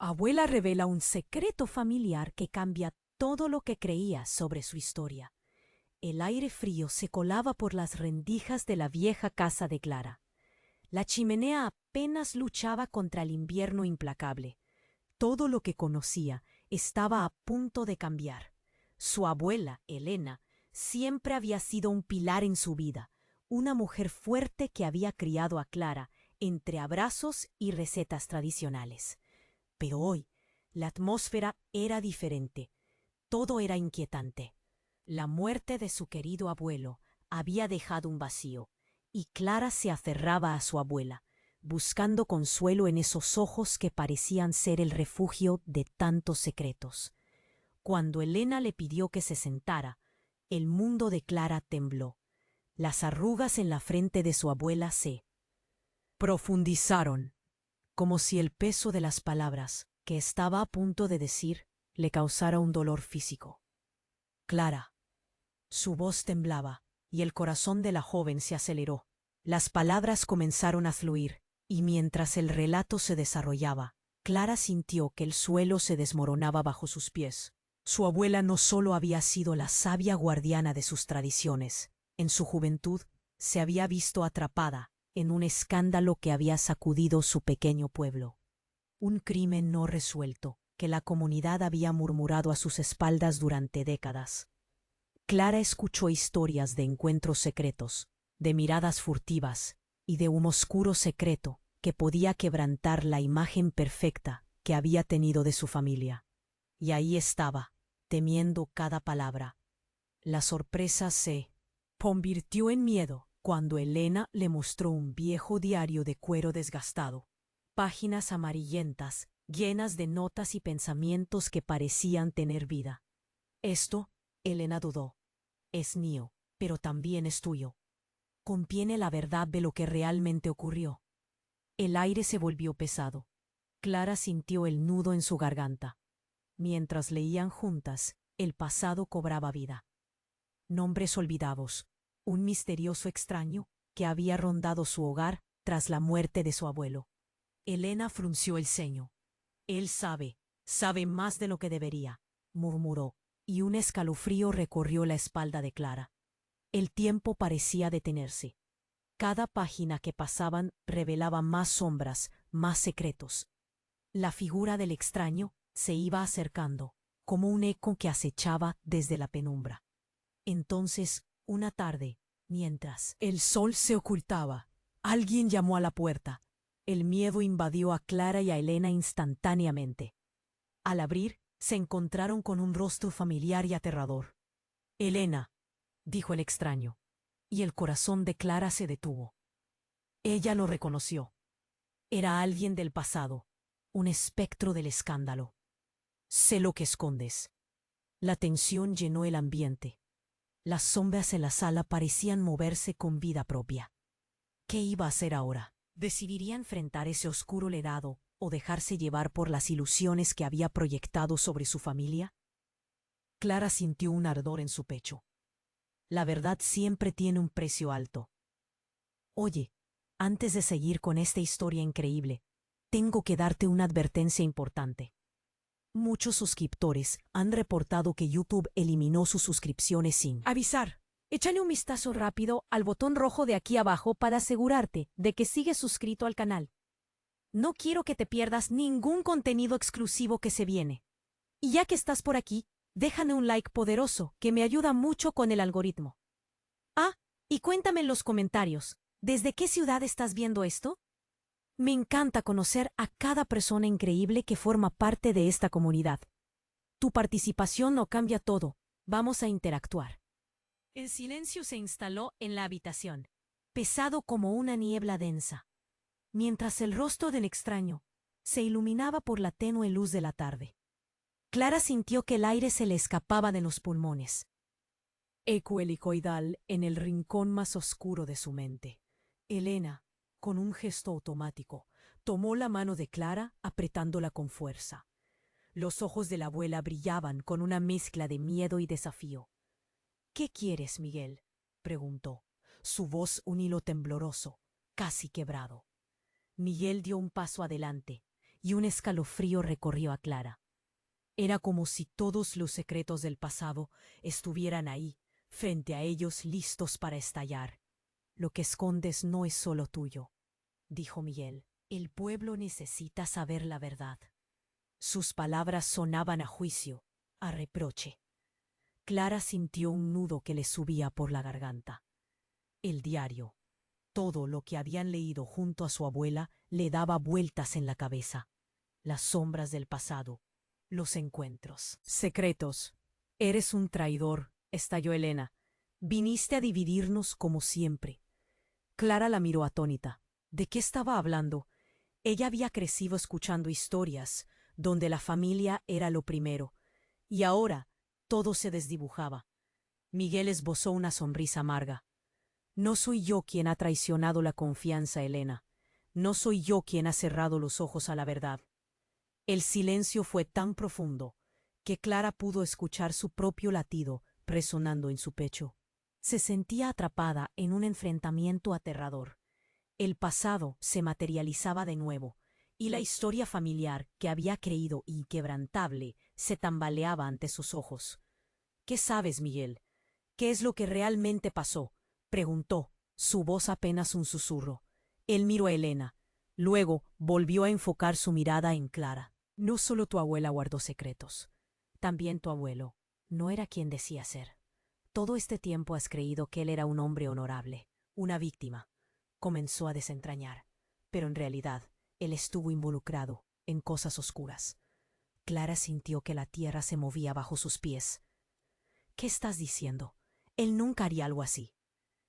Abuela revela un secreto familiar que cambia todo lo que creías sobre su historia. El aire frío se colaba por las rendijas de la vieja casa de Clara. La chimenea apenas luchaba contra el invierno implacable. Todo lo que conocía estaba a punto de cambiar. Su abuela, Elena, siempre había sido un pilar en su vida, una mujer fuerte que había criado a Clara entre abrazos y recetas tradicionales. Pero hoy, la atmósfera era diferente. Todo era inquietante. La muerte de su querido abuelo había dejado un vacío, y Clara se aferraba a su abuela, buscando consuelo en esos ojos que parecían ser el refugio de tantos secretos. Cuando Elena le pidió que se sentara, el mundo de Clara tembló. Las arrugas en la frente de su abuela se profundizaron, como si el peso de las palabras que estaba a punto de decir le causara un dolor físico. Clara. Su voz temblaba, y el corazón de la joven se aceleró. Las palabras comenzaron a fluir, y mientras el relato se desarrollaba, Clara sintió que el suelo se desmoronaba bajo sus pies. Su abuela no solo había sido la sabia guardiana de sus tradiciones, en su juventud se había visto atrapada en un escándalo que había sacudido su pequeño pueblo. Un crimen no resuelto, que la comunidad había murmurado a sus espaldas durante décadas. Clara escuchó historias de encuentros secretos, de miradas furtivas y de un oscuro secreto que podía quebrantar la imagen perfecta que había tenido de su familia. Y ahí estaba, temiendo cada palabra. La sorpresa se convirtió en miedo cuando Elena le mostró un viejo diario de cuero desgastado, páginas amarillentas, llenas de notas y pensamientos que parecían tener vida. Esto, Elena dudó. Es mío, pero también es tuyo. Contiene la verdad de lo que realmente ocurrió. El aire se volvió pesado. Clara sintió el nudo en su garganta. Mientras leían juntas, el pasado cobraba vida. Nombres olvidados, un misterioso extraño que había rondado su hogar tras la muerte de su abuelo. Elena frunció el ceño. Él sabe más de lo que debería, murmuró, y un escalofrío recorrió la espalda de Clara. El tiempo parecía detenerse. Cada página que pasaban revelaba más sombras, más secretos. La figura del extraño se iba acercando, como un eco que acechaba desde la penumbra. Entonces, una tarde, mientras el sol se ocultaba, alguien llamó a la puerta. El miedo invadió a Clara y a Elena instantáneamente. Al abrir, se encontraron con un rostro familiar y aterrador. «Elena», dijo el extraño, y el corazón de Clara se detuvo. Ella lo reconoció. Era alguien del pasado, un espectro del escándalo. «Sé lo que escondes». La tensión llenó el ambiente. Las sombras en la sala parecían moverse con vida propia. ¿Qué iba a hacer ahora? ¿Decidiría enfrentar ese oscuro legado o dejarse llevar por las ilusiones que había proyectado sobre su familia? Clara sintió un ardor en su pecho. La verdad siempre tiene un precio alto. Oye, antes de seguir con esta historia increíble, tengo que darte una advertencia importante. Muchos suscriptores han reportado que YouTube eliminó sus suscripciones sin avisar. Échale un vistazo rápido al botón rojo de aquí abajo para asegurarte de que sigues suscrito al canal. No quiero que te pierdas ningún contenido exclusivo que se viene. Y ya que estás por aquí, déjame un like poderoso que me ayuda mucho con el algoritmo. Ah, y cuéntame en los comentarios, ¿desde qué ciudad estás viendo esto? Me encanta conocer a cada persona increíble que forma parte de esta comunidad. Tu participación no cambia todo. Vamos a interactuar. El silencio se instaló en la habitación, pesado como una niebla densa, mientras el rostro del extraño se iluminaba por la tenue luz de la tarde. Clara sintió que el aire se le escapaba de los pulmones. Eco helicoidal en el rincón más oscuro de su mente. Elena, con un gesto automático, tomó la mano de Clara apretándola con fuerza. Los ojos de la abuela brillaban con una mezcla de miedo y desafío. «¿Qué quieres, Miguel?», preguntó, su voz un hilo tembloroso, casi quebrado. Miguel dio un paso adelante, y un escalofrío recorrió a Clara. Era como si todos los secretos del pasado estuvieran ahí, frente a ellos, listos para estallar. Lo que escondes no es solo tuyo, dijo Miguel. El pueblo necesita saber la verdad. Sus palabras sonaban a juicio, a reproche. Clara sintió un nudo que le subía por la garganta. El diario, todo lo que habían leído junto a su abuela, le daba vueltas en la cabeza. Las sombras del pasado, los encuentros secretos. Eres un traidor, estalló Elena. Viniste a dividirnos como siempre. Clara la miró atónita. ¿De qué estaba hablando? Ella había crecido escuchando historias, donde la familia era lo primero, y ahora todo se desdibujaba. Miguel esbozó una sonrisa amarga. No soy yo quien ha traicionado la confianza, Elena. No soy yo quien ha cerrado los ojos a la verdad. El silencio fue tan profundo que Clara pudo escuchar su propio latido resonando en su pecho. Se sentía atrapada en un enfrentamiento aterrador. El pasado se materializaba de nuevo, y la historia familiar que había creído inquebrantable se tambaleaba ante sus ojos. ¿Qué sabes, Miguel? ¿Qué es lo que realmente pasó?, preguntó, su voz apenas un susurro. Él miró a Elena. Luego volvió a enfocar su mirada en Clara. No solo tu abuela guardó secretos. También tu abuelo no era quien decía ser. Todo este tiempo has creído que él era un hombre honorable, una víctima. Comenzó a desentrañar. Pero en realidad, él estuvo involucrado en cosas oscuras. Clara sintió que la tierra se movía bajo sus pies. ¿Qué estás diciendo? Él nunca haría algo así,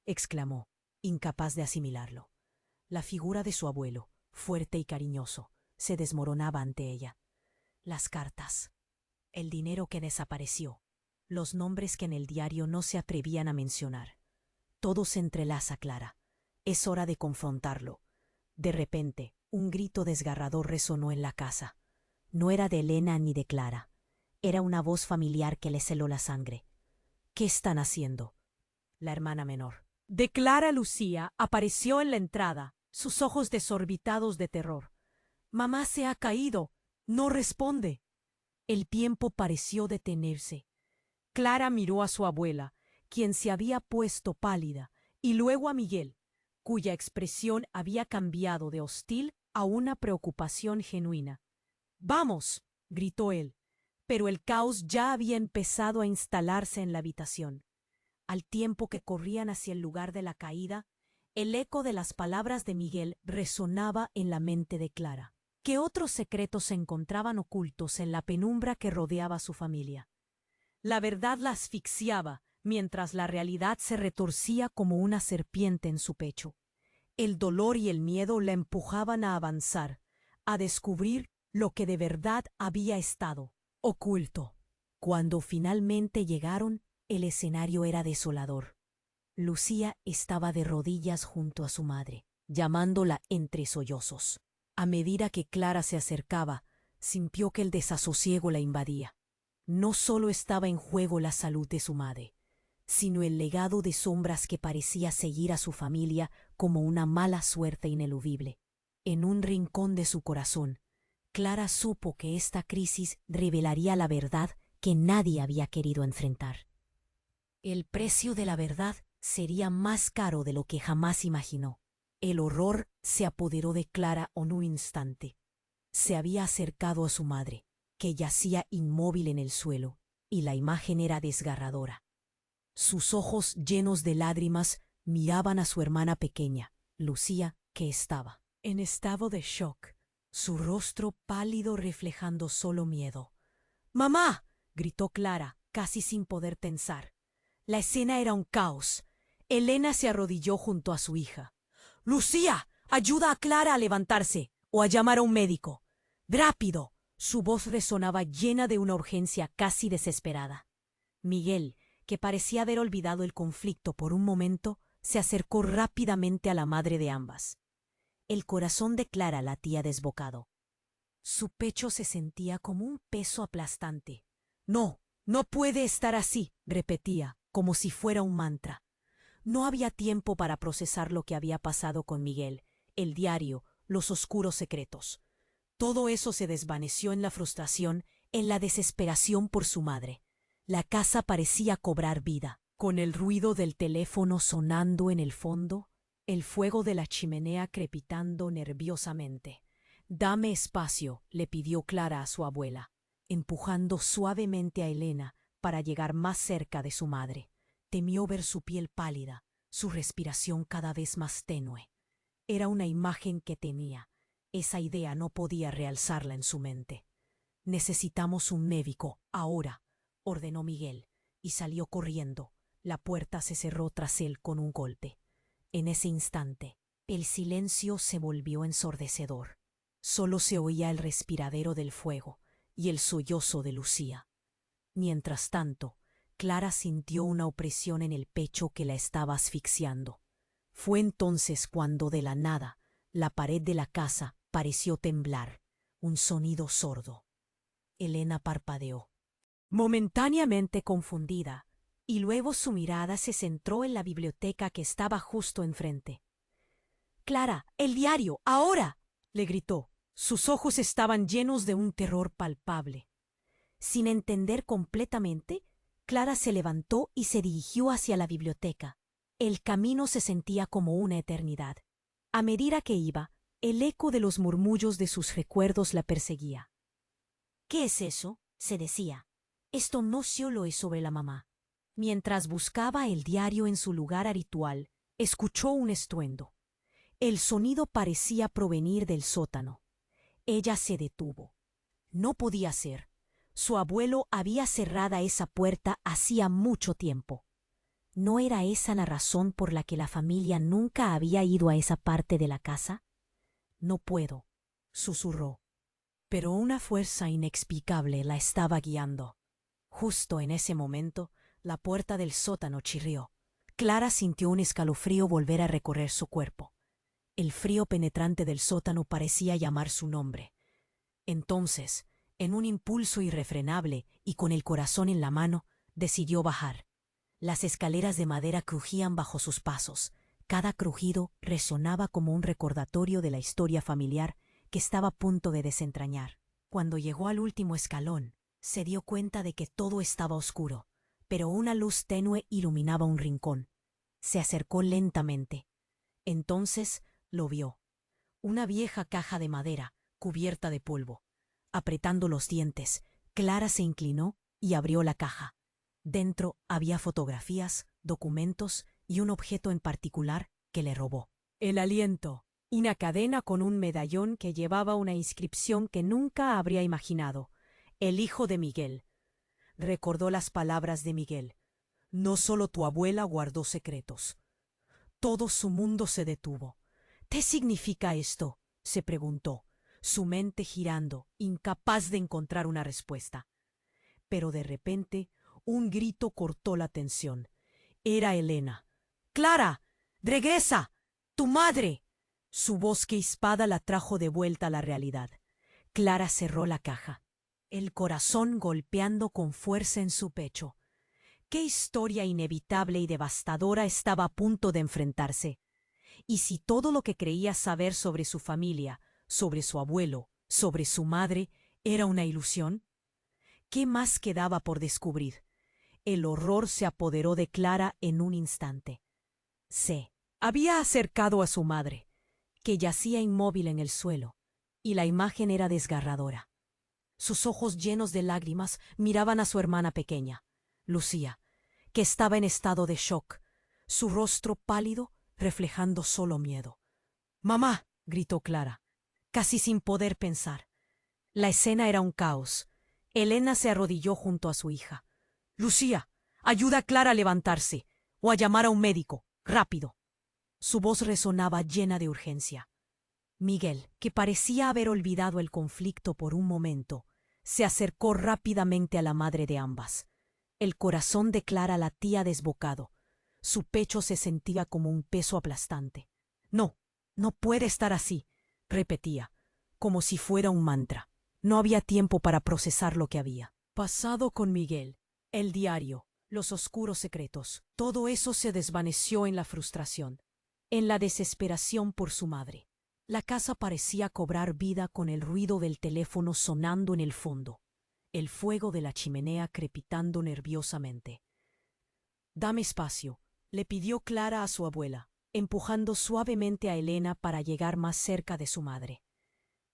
exclamó, incapaz de asimilarlo. La figura de su abuelo, fuerte y cariñoso, se desmoronaba ante ella. Las cartas, el dinero que desapareció, los nombres que en el diario no se atrevían a mencionar. Todo se entrelaza, Clara. Es hora de confrontarlo. De repente, un grito desgarrador resonó en la casa. No era de Elena ni de Clara. Era una voz familiar que les heló la sangre. ¿Qué están haciendo? La hermana menor de Clara, Lucía, apareció en la entrada, sus ojos desorbitados de terror. Mamá se ha caído. No responde. El tiempo pareció detenerse. Clara miró a su abuela, quien se había puesto pálida, y luego a Miguel, cuya expresión había cambiado de hostil a una preocupación genuina. «¡Vamos!», gritó él, pero el caos ya había empezado a instalarse en la habitación. Al tiempo que corrían hacia el lugar de la caída, el eco de las palabras de Miguel resonaba en la mente de Clara. ¿Qué otros secretos se encontraban ocultos en la penumbra que rodeaba a su familia? La verdad la asfixiaba, mientras la realidad se retorcía como una serpiente en su pecho. El dolor y el miedo la empujaban a avanzar, a descubrir lo que de verdad había estado oculto. Cuando finalmente llegaron, el escenario era desolador. Lucía estaba de rodillas junto a su madre, llamándola entre sollozos. A medida que Clara se acercaba, sintió que el desasosiego la invadía. No solo estaba en juego la salud de su madre, sino el legado de sombras que parecía seguir a su familia como una mala suerte ineludible. En un rincón de su corazón, Clara supo que esta crisis revelaría la verdad que nadie había querido enfrentar. El precio de la verdad sería más caro de lo que jamás imaginó. El horror se apoderó de Clara en un instante. Se había acercado a su madre, que yacía inmóvil en el suelo, y la imagen era desgarradora. Sus ojos llenos de lágrimas miraban a su hermana pequeña, Lucía, que estaba en estado de shock, su rostro pálido reflejando solo miedo. «¡Mamá!», gritó Clara, casi sin poder pensar. La escena era un caos. Elena se arrodilló junto a su hija. «¡Lucía! ¡Ayuda a Clara a levantarse! ¡O a llamar a un médico! ¡Rápido!». Su voz resonaba llena de una urgencia casi desesperada. Miguel, que parecía haber olvidado el conflicto por un momento, se acercó rápidamente a la madre de ambas. El corazón de Clara latía desbocado. Su pecho se sentía como un peso aplastante. «No, no puede estar así», repetía, como si fuera un mantra. No había tiempo para procesar lo que había pasado con Miguel, el diario, los oscuros secretos. Todo eso se desvaneció en la frustración, en la desesperación por su madre. La casa parecía cobrar vida, con el ruido del teléfono sonando en el fondo, el fuego de la chimenea crepitando nerviosamente. «Dame espacio», le pidió Clara a su abuela, empujando suavemente a Elena para llegar más cerca de su madre. Temió ver su piel pálida, su respiración cada vez más tenue. Era una imagen que tenía. Esa idea no podía realzarla en su mente. «Necesitamos un médico, ahora», ordenó Miguel, y salió corriendo. La puerta se cerró tras él con un golpe. En ese instante, el silencio se volvió ensordecedor. Solo se oía el respiradero del fuego y el sollozo de Lucía. Mientras tanto, Clara sintió una opresión en el pecho que la estaba asfixiando. Fue entonces cuando de la nada la pared de la casa pareció temblar, un sonido sordo. Elena parpadeó, momentáneamente confundida, y luego su mirada se centró en la biblioteca que estaba justo enfrente. «Clara, el diario, ahora», le gritó. Sus ojos estaban llenos de un terror palpable. Sin entender completamente, Clara se levantó y se dirigió hacia la biblioteca. El camino se sentía como una eternidad. A medida que iba, el eco de los murmullos de sus recuerdos la perseguía. «¿Qué es eso?», se decía. «Esto no solo es sobre la mamá». Mientras buscaba el diario en su lugar habitual, escuchó un estruendo. El sonido parecía provenir del sótano. Ella se detuvo. No podía ser. Su abuelo había cerrado esa puerta hacía mucho tiempo. ¿No era esa la razón por la que la familia nunca había ido a esa parte de la casa? «No puedo», susurró. Pero una fuerza inexplicable la estaba guiando. Justo en ese momento, la puerta del sótano chirrió. Clara sintió un escalofrío volver a recorrer su cuerpo. El frío penetrante del sótano parecía llamar su nombre. Entonces, en un impulso irrefrenable y con el corazón en la mano, decidió bajar. Las escaleras de madera crujían bajo sus pasos. Cada crujido resonaba como un recordatorio de la historia familiar que estaba a punto de desentrañar. Cuando llegó al último escalón, se dio cuenta de que todo estaba oscuro, pero una luz tenue iluminaba un rincón. Se acercó lentamente. Entonces lo vio. Una vieja caja de madera, cubierta de polvo. Apretando los dientes, Clara se inclinó y abrió la caja. Dentro había fotografías, documentos y un objeto en particular que le robó. El aliento. Una cadena con un medallón que llevaba una inscripción que nunca habría imaginado. «El hijo de Miguel». Recordó las palabras de Miguel. No solo tu abuela guardó secretos. Todo su mundo se detuvo. «¿Qué significa esto?», se preguntó, su mente girando, incapaz de encontrar una respuesta. Pero de repente, un grito cortó la tensión. Era Elena. «¡Clara! ¡Regresa! ¡Tu madre!». Su voz crispada la trajo de vuelta a la realidad. Clara cerró la caja, el corazón golpeando con fuerza en su pecho. ¿Qué historia inevitable y devastadora estaba a punto de enfrentarse? ¿Y si todo lo que creía saber sobre su familia, sobre su abuelo, sobre su madre, era una ilusión? ¿Qué más quedaba por descubrir? El horror se apoderó de Clara en un instante. Se había acercado a su madre, que yacía inmóvil en el suelo, y la imagen era desgarradora. Sus ojos llenos de lágrimas miraban a su hermana pequeña, Lucía, que estaba en estado de shock, su rostro pálido reflejando solo miedo. «¡Mamá!», gritó Clara, casi sin poder pensar. La escena era un caos. Elena se arrodilló junto a su hija. «Lucía, ayuda a Clara a levantarse, o a llamar a un médico, rápido». Su voz resonaba llena de urgencia. Miguel, que parecía haber olvidado el conflicto por un momento, se acercó rápidamente a la madre de ambas. El corazón de Clara latía desbocado. Su pecho se sentía como un peso aplastante. «No, no puede estar así», repetía, como si fuera un mantra. No había tiempo para procesar lo que había pasado con Miguel, el diario, los oscuros secretos. Todo eso se desvaneció en la frustración, en la desesperación por su madre. La casa parecía cobrar vida con el ruido del teléfono sonando en el fondo, el fuego de la chimenea crepitando nerviosamente. «Dame espacio», le pidió Clara a su abuela, empujando suavemente a Elena para llegar más cerca de su madre.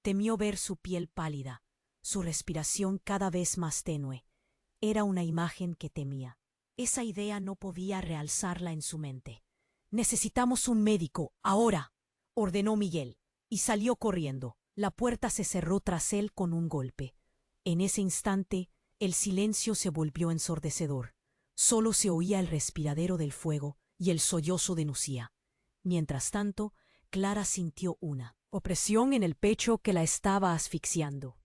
Temió ver su piel pálida, su respiración cada vez más tenue. Era una imagen que temía. Esa idea no podía realzarla en su mente. «Necesitamos un médico, ahora», ordenó Miguel, y salió corriendo. La puerta se cerró tras él con un golpe. En ese instante, el silencio se volvió ensordecedor. Solo se oía el respiradero del fuego y el sollozo de Lucía. Mientras tanto, Clara sintió una opresión en el pecho que la estaba asfixiando.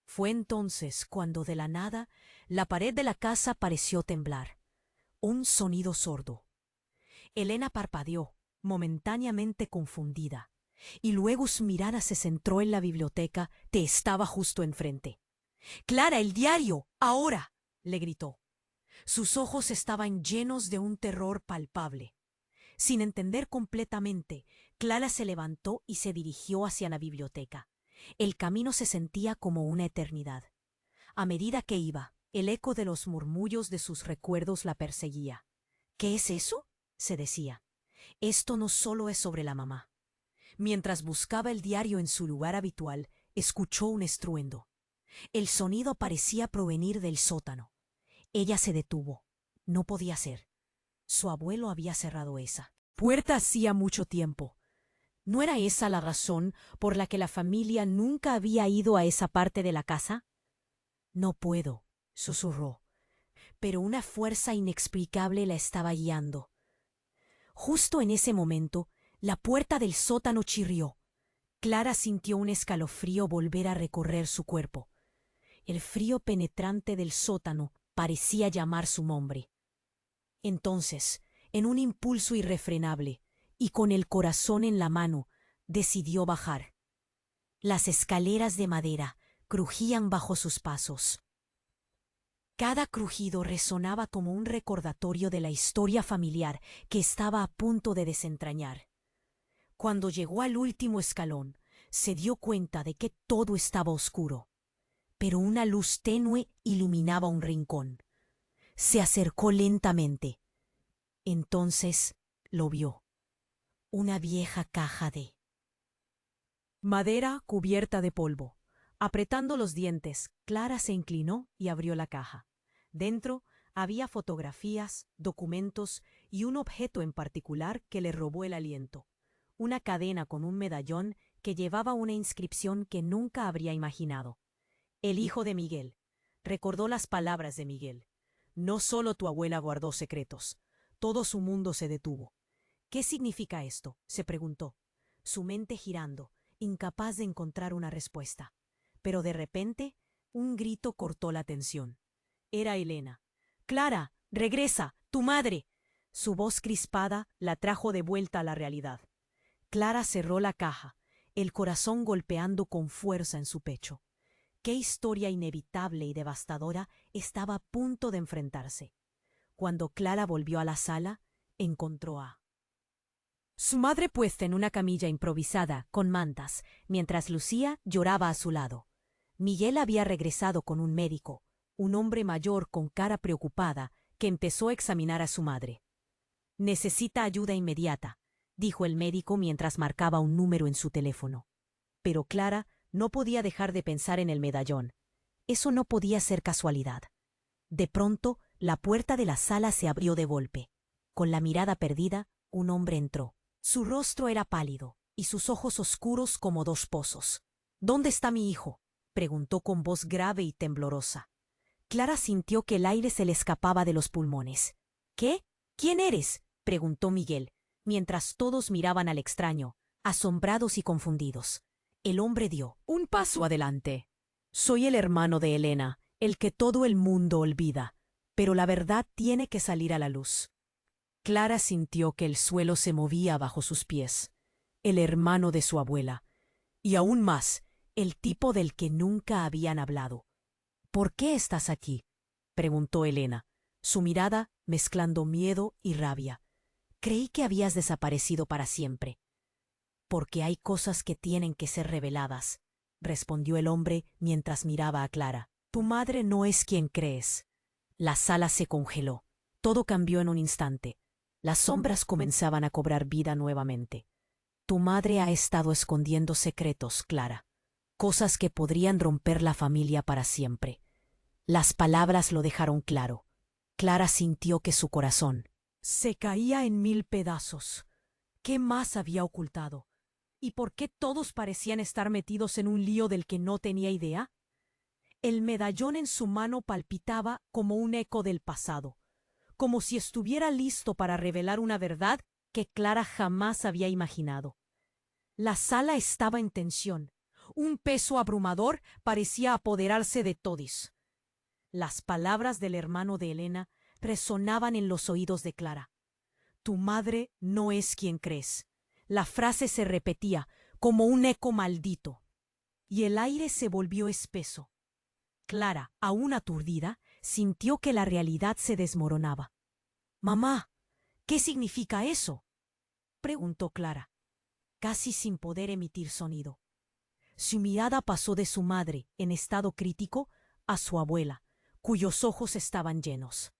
Fue entonces cuando de la nada la pared de la casa pareció temblar. Un sonido sordo. Elena parpadeó, momentáneamente confundida, y luego su mirada se centró en la biblioteca que estaba justo enfrente. «Clara, el diario, ahora», le gritó. Sus ojos estaban llenos de un terror palpable. Sin entender completamente, Clara se levantó y se dirigió hacia la biblioteca. El camino se sentía como una eternidad. A medida que iba, el eco de los murmullos de sus recuerdos la perseguía. «¿Qué es eso?», se decía. «Esto no solo es sobre la mamá». Mientras buscaba el diario en su lugar habitual, escuchó un estruendo. El sonido parecía provenir del sótano. Ella se detuvo. No podía ser. Su abuelo había cerrado esa puerta hacía mucho tiempo. ¿No era esa la razón por la que la familia nunca había ido a esa parte de la casa? «No puedo», susurró, pero una fuerza inexplicable la estaba guiando. Justo en ese momento, la puerta del sótano chirrió. Clara sintió un escalofrío volver a recorrer su cuerpo. El frío penetrante del sótano parecía llamar su nombre. Entonces, en un impulso irrefrenable, y con el corazón en la mano, decidió bajar. Las escaleras de madera crujían bajo sus pasos. Cada crujido resonaba como un recordatorio de la historia familiar que estaba a punto de desentrañar. Cuando llegó al último escalón, se dio cuenta de que todo estaba oscuro, pero una luz tenue iluminaba un rincón. Se acercó lentamente. Entonces lo vio. Una vieja caja de madera cubierta de polvo. Apretando los dientes, Clara se inclinó y abrió la caja. Dentro había fotografías, documentos y un objeto en particular que le robó el aliento. Una cadena con un medallón que llevaba una inscripción que nunca habría imaginado. «El hijo de Miguel». Recordó las palabras de Miguel. No solo tu abuela guardó secretos, todo su mundo se detuvo. «¿Qué significa esto?», se preguntó, su mente girando, incapaz de encontrar una respuesta. Pero de repente, un grito cortó la tensión. Era Elena. «Clara, regresa, tu madre». Su voz crispada la trajo de vuelta a la realidad. Clara cerró la caja, el corazón golpeando con fuerza en su pecho. Qué historia inevitable y devastadora estaba a punto de enfrentarse. Cuando Clara volvió a la sala, encontró a su madre puesta en una camilla improvisada, con mantas, mientras Lucía lloraba a su lado. Miguel había regresado con un médico, un hombre mayor con cara preocupada, que empezó a examinar a su madre. «Necesita ayuda inmediata», dijo el médico mientras marcaba un número en su teléfono. Pero Clara no podía dejar de pensar en el medallón. Eso no podía ser casualidad. De pronto, la puerta de la sala se abrió de golpe. Con la mirada perdida, un hombre entró. Su rostro era pálido, y sus ojos oscuros como dos pozos. «¿Dónde está mi hijo?», preguntó con voz grave y temblorosa. Clara sintió que el aire se le escapaba de los pulmones. «¿Qué? ¿Quién eres?», preguntó Miguel, mientras todos miraban al extraño, asombrados y confundidos. El hombre dio un paso adelante. «Soy el hermano de Elena, el que todo el mundo olvida, pero la verdad tiene que salir a la luz». Clara sintió que el suelo se movía bajo sus pies. El hermano de su abuela. Y aún más, el tipo del que nunca habían hablado. «¿Por qué estás aquí?», preguntó Elena, su mirada mezclando miedo y rabia. «Creí que habías desaparecido para siempre». Porque hay cosas que tienen que ser reveladas, respondió el hombre mientras miraba a Clara. Tu madre no es quien crees. La sala se congeló. Todo cambió en un instante. Las sombras comenzaban a cobrar vida nuevamente. Tu madre ha estado escondiendo secretos, Clara. Cosas que podrían romper la familia para siempre. Las palabras lo dejaron claro. Clara sintió que su corazón se caía en 1000 pedazos. ¿Qué más había ocultado? ¿Y por qué todos parecían estar metidos en un lío del que no tenía idea? El medallón en su mano palpitaba como un eco del pasado, como si estuviera listo para revelar una verdad que Clara jamás había imaginado. La sala estaba en tensión. Un peso abrumador parecía apoderarse de todos. Las palabras del hermano de Elena resonaban en los oídos de Clara. Tu madre no es quien crees. La frase se repetía como un eco maldito. Y el aire se volvió espeso. Clara, aún aturdida, sintió que la realidad se desmoronaba. Mamá, ¿qué significa eso? Preguntó Clara, casi sin poder emitir sonido. Su mirada pasó de su madre, en estado crítico, a su abuela, cuyos ojos estaban llenos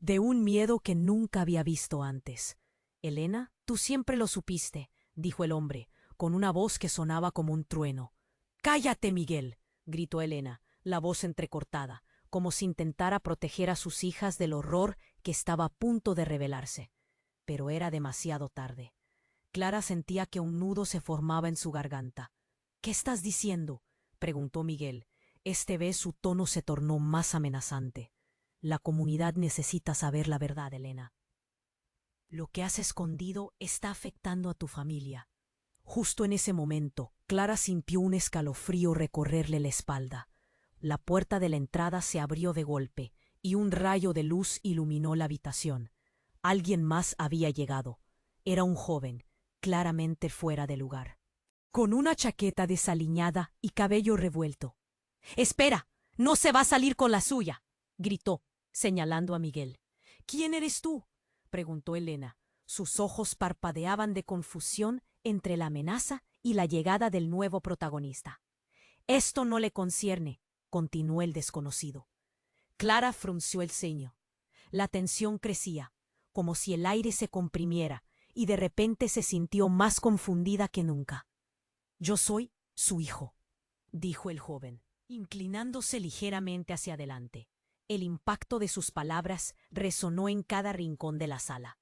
de un miedo que nunca había visto antes. Elena, tú siempre lo supiste, dijo el hombre, con una voz que sonaba como un trueno. ¡Cállate, Miguel! Gritó Elena, la voz entrecortada, como si intentara proteger a sus hijas del horror que estaba a punto de revelarse. Pero era demasiado tarde. Clara sentía que un nudo se formaba en su garganta. ¿Qué estás diciendo? Preguntó Miguel. Esta vez su tono se tornó más amenazante. La comunidad necesita saber la verdad, Elena. Lo que has escondido está afectando a tu familia. Justo en ese momento, Clara sintió un escalofrío recorrerle la espalda. La puerta de la entrada se abrió de golpe, y un rayo de luz iluminó la habitación. Alguien más había llegado. Era un joven, claramente fuera de lugar, con una chaqueta desaliñada y cabello revuelto. —¡Espera! ¡No se va a salir con la suya! —gritó, señalando a Miguel. —¿Quién eres tú? —preguntó Elena. Sus ojos parpadeaban de confusión entre la amenaza y la llegada del nuevo protagonista. —Esto no le concierne —continuó el desconocido. Clara frunció el ceño. La tensión crecía, como si el aire se comprimiera, y de repente se sintió más confundida que nunca. —Yo soy su hijo —dijo el joven, inclinándose ligeramente hacia adelante. El impacto de sus palabras resonó en cada rincón de la sala.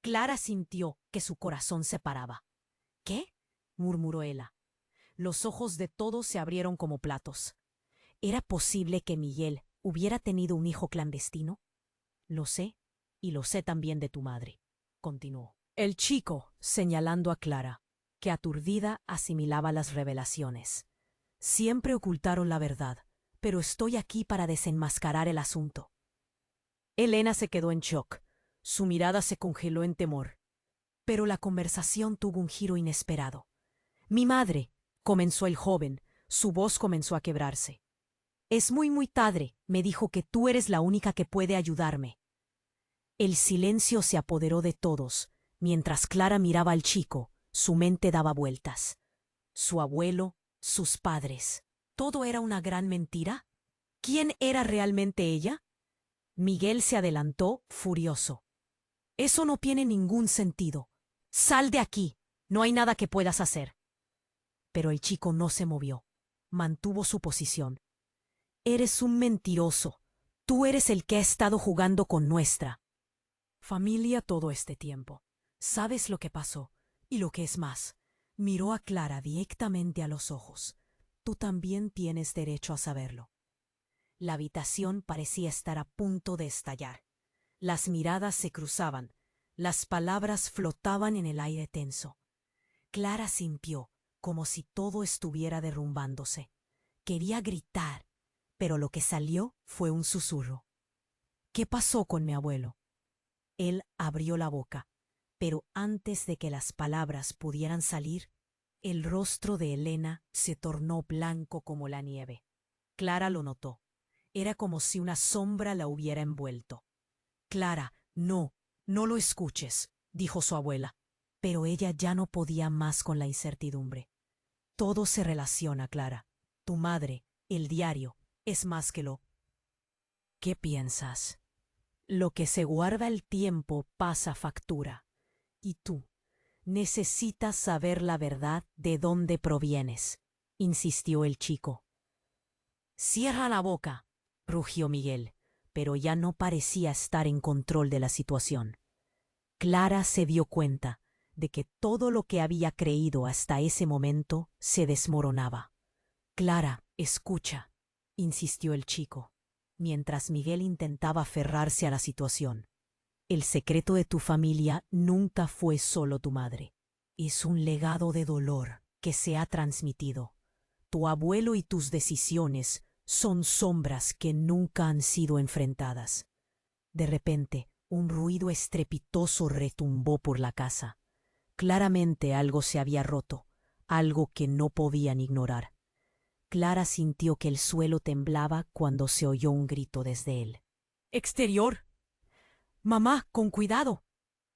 Clara sintió que su corazón se paraba. —¿Qué? —murmuró ella. Los ojos de todos se abrieron como platos. ¿Era posible que Miguel hubiera tenido un hijo clandestino? —Lo sé, y lo sé también de tu madre —continuó el chico, señalando a Clara, que aturdida asimilaba las revelaciones. Siempre ocultaron la verdad, pero estoy aquí para desenmascarar el asunto. Elena se quedó en shock. Su mirada se congeló en temor. Pero la conversación tuvo un giro inesperado. Mi madre, comenzó el joven, su voz comenzó a quebrarse. Es muy tarde, me dijo que tú eres la única que puede ayudarme. El silencio se apoderó de todos. Mientras Clara miraba al chico, su mente daba vueltas. Su abuelo, sus padres. ¿Todo era una gran mentira? ¿Quién era realmente ella? Miguel se adelantó, furioso. Eso no tiene ningún sentido. Sal de aquí. No hay nada que puedas hacer. Pero el chico no se movió. Mantuvo su posición. Eres un mentiroso. Tú eres el que ha estado jugando con nuestra familia todo este tiempo. ¿Sabes lo que pasó? Y lo que es más, miró a Clara directamente a los ojos. Tú también tienes derecho a saberlo. La habitación parecía estar a punto de estallar. Las miradas se cruzaban. Las palabras flotaban en el aire tenso. Clara sintió como si todo estuviera derrumbándose. Quería gritar, pero lo que salió fue un susurro. ¿Qué pasó con mi abuelo? Él abrió la boca, pero antes de que las palabras pudieran salir, el rostro de Elena se tornó blanco como la nieve. Clara lo notó. Era como si una sombra la hubiera envuelto. Clara, no lo escuches, dijo su abuela. Pero ella ya no podía más con la incertidumbre. Todo se relaciona, Clara. Tu madre, el diario, es más que lo... ¿Qué piensas? Lo que se guarda el tiempo pasa factura. Y tú necesitas saber la verdad de dónde provienes, insistió el chico. Cierra la boca, rugió Miguel, pero ya no parecía estar en control de la situación. Clara se dio cuenta de que todo lo que había creído hasta ese momento se desmoronaba. Clara, escucha, insistió el chico, mientras Miguel intentaba aferrarse a la situación. El secreto de tu familia nunca fue solo tu madre. Es un legado de dolor que se ha transmitido. Tu abuelo y tus decisiones son sombras que nunca han sido enfrentadas. De repente, un ruido estrepitoso retumbó por la casa. Claramente algo se había roto, algo que no podían ignorar. Clara sintió que el suelo temblaba cuando se oyó un grito desde él. ¡Exterior! ¡Mamá, con cuidado!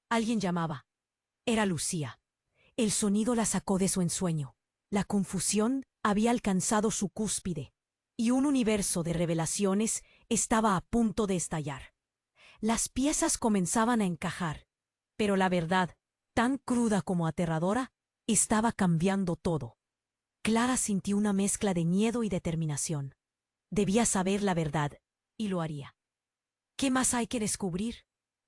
Alguien llamaba. Era Lucía. El sonido la sacó de su ensueño. La confusión había alcanzado su cúspide, y un universo de revelaciones estaba a punto de estallar. Las piezas comenzaban a encajar, pero la verdad, tan cruda como aterradora, estaba cambiando todo. Clara sintió una mezcla de miedo y determinación. Debía saber la verdad, y lo haría. ¿Qué más hay que descubrir?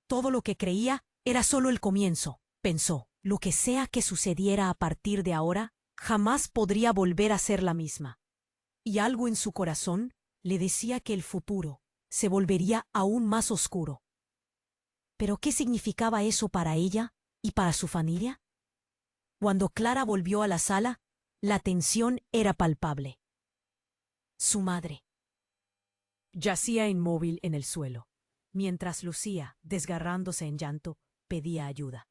Todo lo que creía era solo el comienzo, pensó. Lo que sea que sucediera a partir de ahora, jamás podría volver a ser la misma. Y algo en su corazón le decía que el futuro se volvería aún más oscuro. ¿Pero qué significaba eso para ella y para su familia? Cuando Clara volvió a la sala, la tensión era palpable. Su madre yacía inmóvil en el suelo, mientras Lucía, desgarrándose en llanto, pedía ayuda.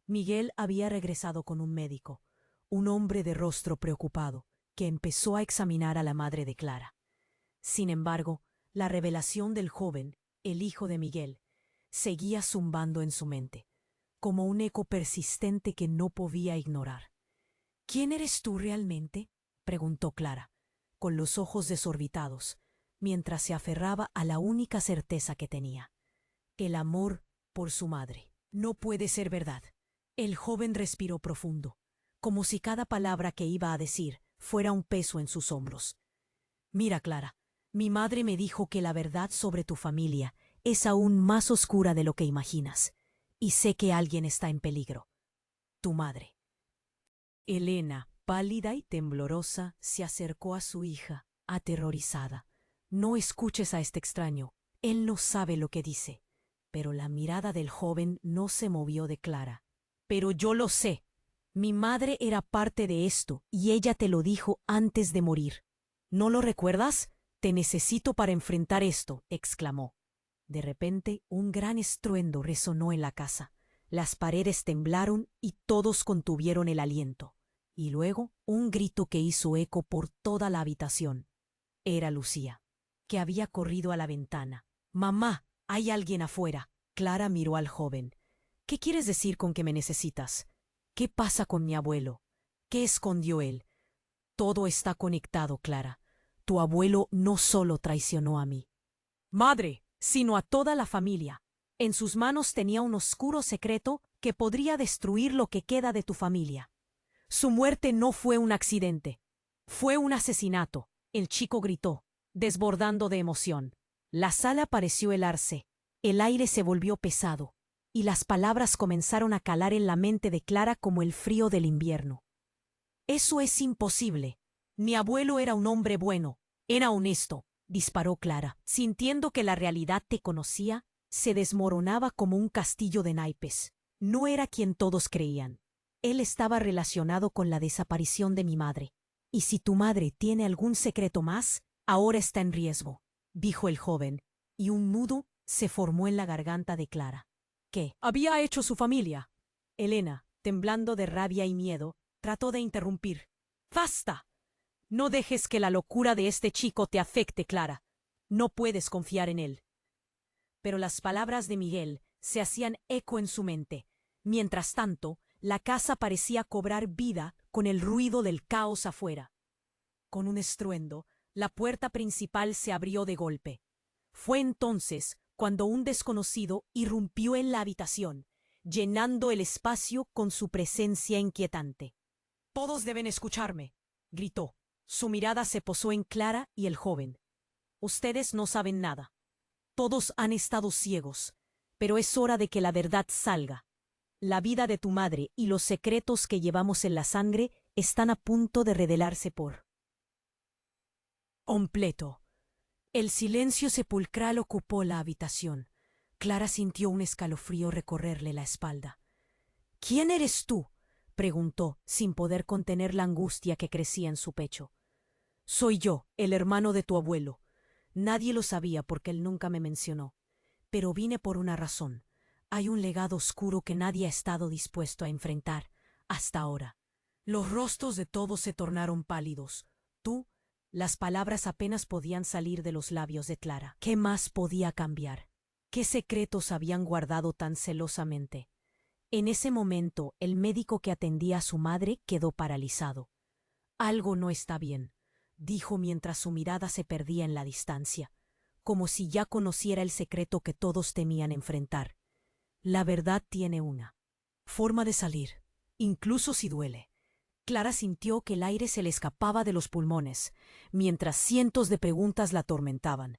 Miguel había regresado con un médico, un hombre de rostro preocupado, que empezó a examinar a la madre de Clara. Sin embargo, la revelación del joven, el hijo de Miguel, seguía zumbando en su mente, como un eco persistente que no podía ignorar. ¿Quién eres tú realmente?, preguntó Clara, con los ojos desorbitados, mientras se aferraba a la única certeza que tenía: el amor por su madre. No puede ser verdad. El joven respiró profundo, como si cada palabra que iba a decir fuera un peso en sus hombros. Mira, Clara, mi madre me dijo que la verdad sobre tu familia es aún más oscura de lo que imaginas, y sé que alguien está en peligro. Tu madre. Elena, pálida y temblorosa, se acercó a su hija, aterrorizada. No escuches a este extraño. Él no sabe lo que dice. Pero la mirada del joven no se movió de Clara. Pero yo lo sé. Mi madre era parte de esto y ella te lo dijo antes de morir. ¿No lo recuerdas? Te necesito para enfrentar esto, exclamó. De repente, un gran estruendo resonó en la casa. Las paredes temblaron y todos contuvieron el aliento. Y luego, un grito que hizo eco por toda la habitación. Era Lucía, que había corrido a la ventana. «Mamá, hay alguien afuera». Clara miró al joven. «¿Qué quieres decir con que me necesitas? ¿Qué pasa con mi abuelo? ¿Qué escondió él?» «Todo está conectado, Clara. Tu abuelo no solo traicionó a mí, madre, sino a toda la familia. En sus manos tenía un oscuro secreto que podría destruir lo que queda de tu familia. Su muerte no fue un accidente. Fue un asesinato», el chico gritó, desbordando de emoción. La sala pareció helarse. El aire se volvió pesado, y las palabras comenzaron a calar en la mente de Clara como el frío del invierno. «Eso es imposible. Mi abuelo era un hombre bueno, era honesto», disparó Clara, sintiendo que la realidad que conocía se desmoronaba como un castillo de naipes. No era quien todos creían. Él estaba relacionado con la desaparición de mi madre. Y si tu madre tiene algún secreto más, ahora está en riesgo, dijo el joven, y un nudo se formó en la garganta de Clara. ¿Qué había hecho su familia? Elena, temblando de rabia y miedo, trató de interrumpir. ¡Basta! No dejes que la locura de este chico te afecte, Clara. No puedes confiar en él. Pero las palabras de Miguel se hacían eco en su mente. Mientras tanto, La casa parecía cobrar vida con el ruido del caos afuera. Con un estruendo, la puerta principal se abrió de golpe. Fue entonces cuando un desconocido irrumpió en la habitación, llenando el espacio con su presencia inquietante. «Todos deben escucharme», gritó. Su mirada se posó en Clara y el joven. «Ustedes no saben nada. Todos han estado ciegos, pero es hora de que la verdad salga. La vida de tu madre y los secretos que llevamos en la sangre están a punto de revelarse por completo». El silencio sepulcral ocupó la habitación. Clara sintió un escalofrío recorrerle la espalda. «¿Quién eres tú?», preguntó, sin poder contener la angustia que crecía en su pecho. «Soy yo, el hermano de tu abuelo. Nadie lo sabía porque él nunca me mencionó. Pero vine por una razón. Hay un legado oscuro que nadie ha estado dispuesto a enfrentar hasta ahora». Los rostros de todos se tornaron pálidos. «Tú». Las palabras apenas podían salir de los labios de Clara. ¿Qué más podía cambiar? ¿Qué secretos habían guardado tan celosamente? En ese momento, el médico que atendía a su madre quedó paralizado. «Algo no está bien», dijo mientras su mirada se perdía en la distancia, como si ya conociera el secreto que todos temían enfrentar. «La verdad tiene una forma de salir, incluso si duele». Clara sintió que el aire se le escapaba de los pulmones, mientras cientos de preguntas la atormentaban.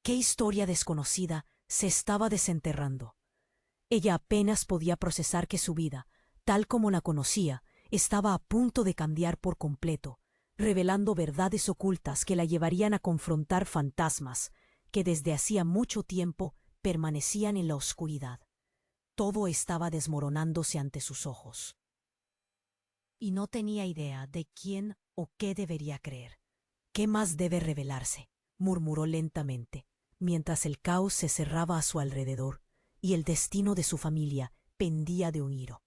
¿Qué historia desconocida se estaba desenterrando? Ella apenas podía procesar que su vida, tal como la conocía, estaba a punto de cambiar por completo, revelando verdades ocultas que la llevarían a confrontar fantasmas que desde hacía mucho tiempo permanecían en la oscuridad. Todo estaba desmoronándose ante sus ojos. Y no tenía idea de quién o qué debería creer. «¿Qué más debe revelarse?», murmuró lentamente, mientras el caos se cerraba a su alrededor y el destino de su familia pendía de un hilo.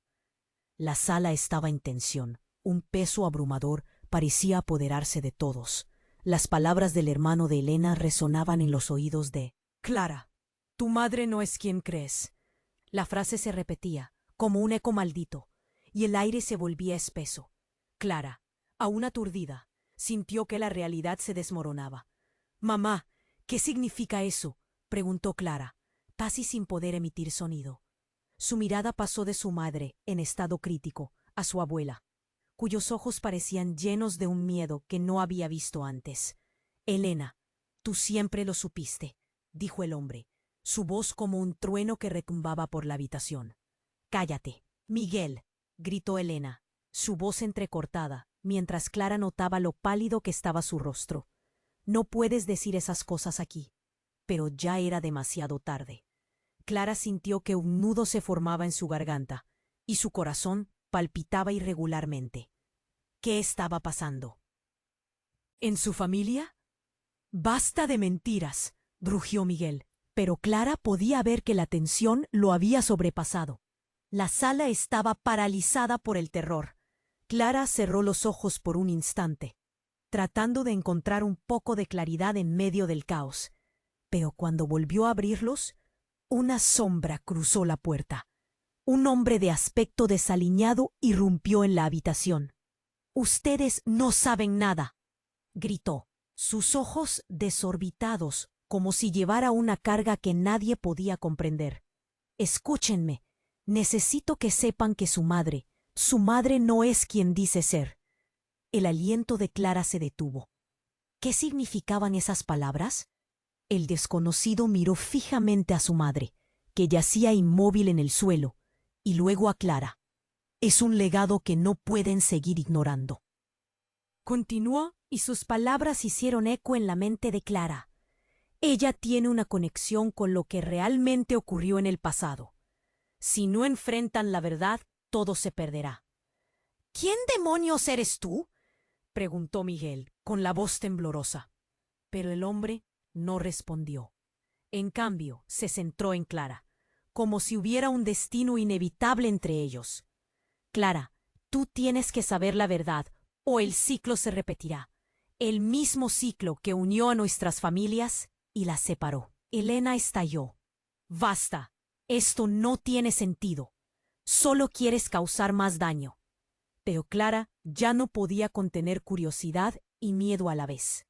La sala estaba en tensión, un peso abrumador parecía apoderarse de todos. Las palabras del hermano de Elena resonaban en los oídos de «Clara, tu madre no es quien crees». La frase se repetía, como un eco maldito, y el aire se volvía espeso. Clara, aún aturdida, sintió que la realidad se desmoronaba. «Mamá, ¿qué significa eso?», preguntó Clara, casi sin poder emitir sonido. Su mirada pasó de su madre, en estado crítico, a su abuela, cuyos ojos parecían llenos de un miedo que no había visto antes. «Elena, tú siempre lo supiste», dijo el hombre, su voz como un trueno que retumbaba por la habitación. «Cállate, Miguel», gritó Elena, su voz entrecortada, mientras Clara notaba lo pálido que estaba su rostro. «No puedes decir esas cosas aquí». Pero ya era demasiado tarde. Clara sintió que un nudo se formaba en su garganta, y su corazón palpitaba irregularmente. ¿Qué estaba pasando? ¿En su familia? «Basta de mentiras», rugió Miguel, pero Clara podía ver que la tensión lo había sobrepasado. La sala estaba paralizada por el terror. Clara cerró los ojos por un instante, tratando de encontrar un poco de claridad en medio del caos. Pero cuando volvió a abrirlos, una sombra cruzó la puerta. Un hombre de aspecto desaliñado irrumpió en la habitación. «Ustedes no saben nada», gritó, sus ojos desorbitados, como si llevara una carga que nadie podía comprender. «Escúchenme. Necesito que sepan que su madre no es quien dice ser». El aliento de Clara se detuvo. ¿Qué significaban esas palabras? El desconocido miró fijamente a su madre, que yacía inmóvil en el suelo, y luego a Clara. «Es un legado que no pueden seguir ignorando», continuó, y sus palabras hicieron eco en la mente de Clara. Ella tiene una conexión con lo que realmente ocurrió en el pasado. Si no enfrentan la verdad, todo se perderá. «¿Quién demonios eres tú?», preguntó Miguel, con la voz temblorosa. Pero el hombre no respondió. En cambio, se centró en Clara, como si hubiera un destino inevitable entre ellos. «Clara, tú tienes que saber la verdad, o el ciclo se repetirá. El mismo ciclo que unió a nuestras familias y las separó». Elena estalló. «Basta. Esto no tiene sentido». Solo quieres causar más daño. Pero Clara ya no podía contener curiosidad y miedo a la vez.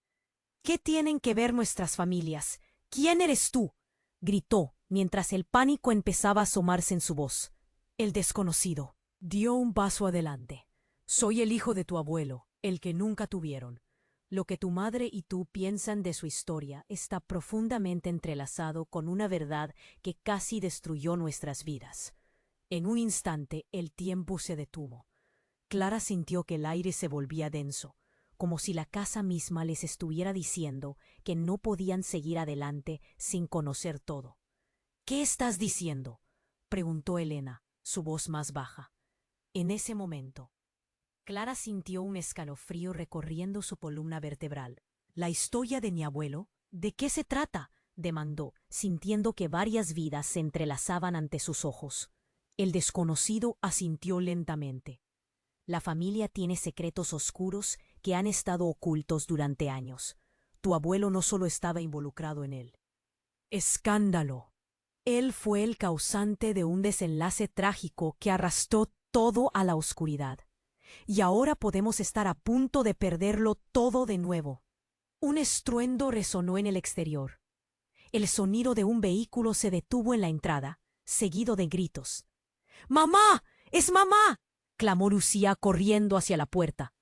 ¿Qué tienen que ver nuestras familias? ¿Quién eres tú?, gritó, mientras el pánico empezaba a asomarse en su voz. El desconocido dio un paso adelante. Soy el hijo de tu abuelo, el que nunca tuvieron. Lo que tu madre y tú piensan de su historia está profundamente entrelazado con una verdad que casi destruyó nuestras vidas. En un instante el tiempo se detuvo. Clara sintió que el aire se volvía denso, como si la casa misma les estuviera diciendo que no podían seguir adelante sin conocer todo. ¿Qué estás diciendo?, preguntó Elena, su voz más baja. En ese momento, Clara sintió un escalofrío recorriendo su columna vertebral. ¿La historia de mi abuelo? ¿De qué se trata?, demandó, sintiendo que varias vidas se entrelazaban ante sus ojos. El desconocido asintió lentamente. La familia tiene secretos oscuros que han estado ocultos durante años. Tu abuelo no solo estaba involucrado en él. ¡Escándalo! Él fue el causante de un desenlace trágico que arrastró todo a la oscuridad. Y ahora podemos estar a punto de perderlo todo de nuevo. Un estruendo resonó en el exterior. El sonido de un vehículo se detuvo en la entrada, seguido de gritos. ¡Mamá! ¡Es mamá!, clamó Lucía corriendo hacia la puerta.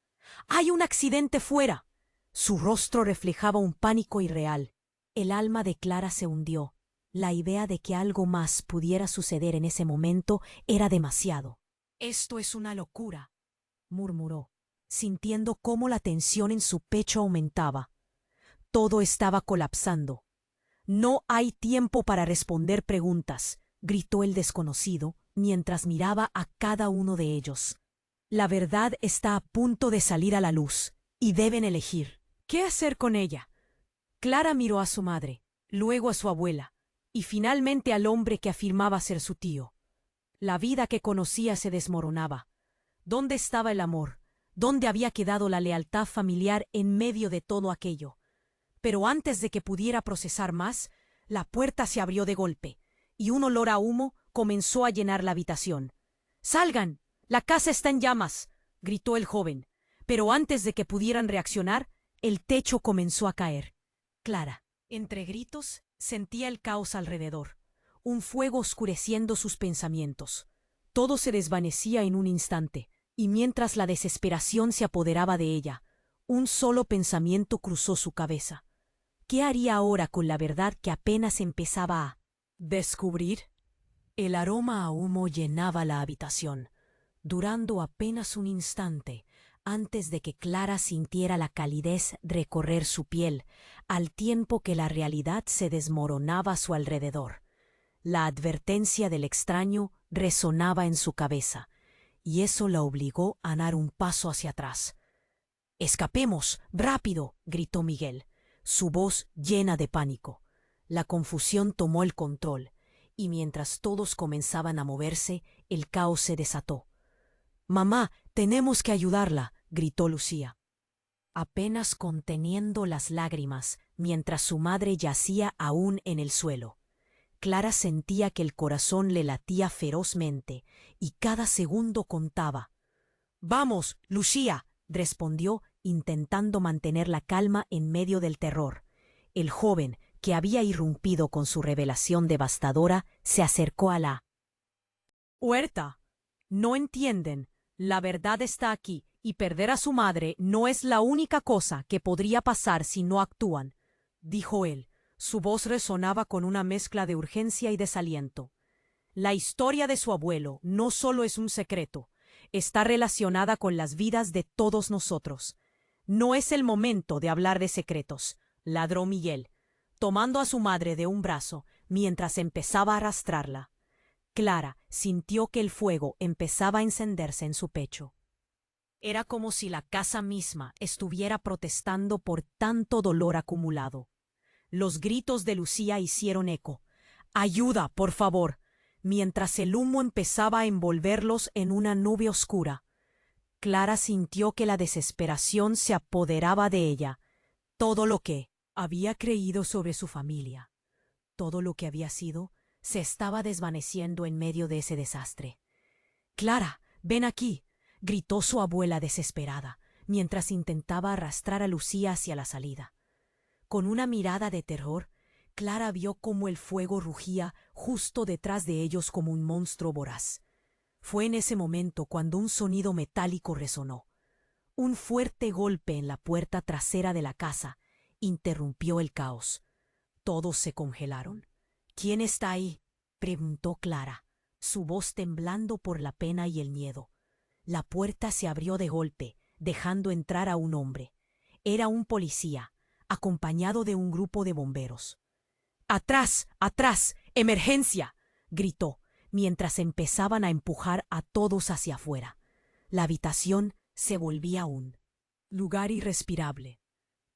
¡Hay un accidente fuera! Su rostro reflejaba un pánico irreal. El alma de Clara se hundió. La idea de que algo más pudiera suceder en ese momento era demasiado. «Esto es una locura», murmuró, sintiendo cómo la tensión en su pecho aumentaba. Todo estaba colapsando. «No hay tiempo para responder preguntas», gritó el desconocido, mientras miraba a cada uno de ellos. «La verdad está a punto de salir a la luz, y deben elegir. ¿Qué hacer con ella?». Clara miró a su madre, luego a su abuela, y finalmente al hombre que afirmaba ser su tío. La vida que conocía se desmoronaba. ¿Dónde estaba el amor? ¿Dónde había quedado la lealtad familiar en medio de todo aquello? Pero antes de que pudiera procesar más, la puerta se abrió de golpe, y un olor a humo comenzó a llenar la habitación. «¡Salgan! ¡La casa está en llamas!», gritó el joven, pero antes de que pudieran reaccionar, el techo comenzó a caer. Clara, entre gritos, sentía el caos alrededor, un fuego oscureciendo sus pensamientos. Todo se desvanecía en un instante, y mientras la desesperación se apoderaba de ella, un solo pensamiento cruzó su cabeza. ¿Qué haría ahora con la verdad que apenas empezaba a descubrir? El aroma a humo llenaba la habitación, durando apenas un instante antes de que Clara sintiera la calidez recorrer su piel, al tiempo que la realidad se desmoronaba a su alrededor. La advertencia del extraño resonaba en su cabeza, y eso la obligó a dar un paso hacia atrás. «¡Escapemos! ¡Rápido!», gritó Miguel, su voz llena de pánico. La confusión tomó el control, y mientras todos comenzaban a moverse, el caos se desató. «Mamá, tenemos que ayudarla», gritó Lucía, apenas conteniendo las lágrimas mientras su madre yacía aún en el suelo. Clara sentía que el corazón le latía ferozmente y cada segundo contaba. «Vamos, Lucía», respondió, intentando mantener la calma en medio del terror. El joven, que había irrumpido con su revelación devastadora, se acercó a la huerta. «No entienden. La verdad está aquí, y perder a su madre no es la única cosa que podría pasar si no actúan», dijo él. Su voz resonaba con una mezcla de urgencia y desaliento. La historia de su abuelo no solo es un secreto, está relacionada con las vidas de todos nosotros. «No es el momento de hablar de secretos», ladró Miguel, tomando a su madre de un brazo mientras empezaba a arrastrarla. Clara sintió que el fuego empezaba a encenderse en su pecho. Era como si la casa misma estuviera protestando por tanto dolor acumulado. Los gritos de Lucía hicieron eco. «¡Ayuda, por favor!», mientras el humo empezaba a envolverlos en una nube oscura. Clara sintió que la desesperación se apoderaba de ella. Todo lo que había creído sobre su familia, todo lo que había sido, se estaba desvaneciendo en medio de ese desastre. Clara, ven aquí, gritó su abuela desesperada, mientras intentaba arrastrar a Lucía hacia la salida. Con una mirada de terror, Clara vio cómo el fuego rugía justo detrás de ellos como un monstruo voraz. Fue en ese momento cuando un sonido metálico resonó. Un fuerte golpe en la puerta trasera de la casa interrumpió el caos. Todos se congelaron. ¿Quién está ahí?, preguntó Clara, su voz temblando por la pena y el miedo. La puerta se abrió de golpe, dejando entrar a un hombre. Era un policía, acompañado de un grupo de bomberos. ¡Atrás! ¡Atrás! ¡Emergencia!, gritó, mientras empezaban a empujar a todos hacia afuera. La habitación se volvía un lugar irrespirable.